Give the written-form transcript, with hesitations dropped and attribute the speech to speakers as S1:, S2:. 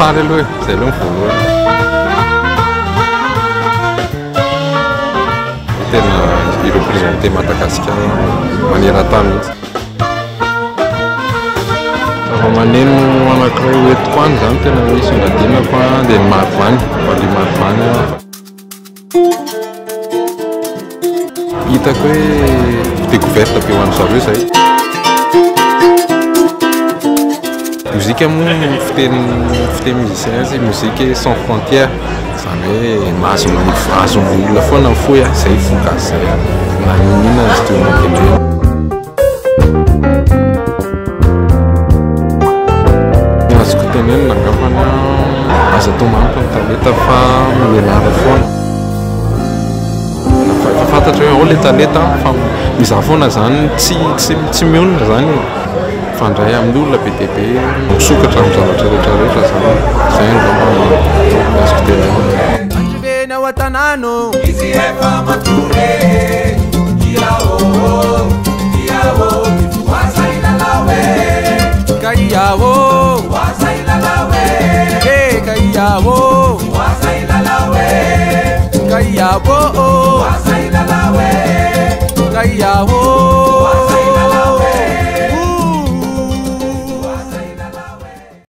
S1: sary aloha zay aloha voalohany. Tena i-représenter Madagascar maneran-tany mihitsy. Zava-maneno anankiray hoentiko any zany tena hoe songadinako dia ny marivany, valiha marivany. Hitako hoe découverte be ho an'ny zareo zay. Muzika moa fiteny musicien izy, musique sans frontière. Zany hoe mahazo olona foana mifoy zay fogasy zay na inona izy teo mankendrena. Azoko tenenina angambany azo atao manampy ny talenta fa mianara foana. Efa fantatra hoe ao le talenta fa mizaha foana zany tsy mionona zany fandray amin'ny olona be dia be misokatra amin'ny zavatra rehetrarehetra zany. Zay angambany azoko tenenina. Tanano izy efa mature iao wasa ilalawe kaiao wasa ilalawe kaiao wasa ilalawe kaiao wasa ilalawe kaiao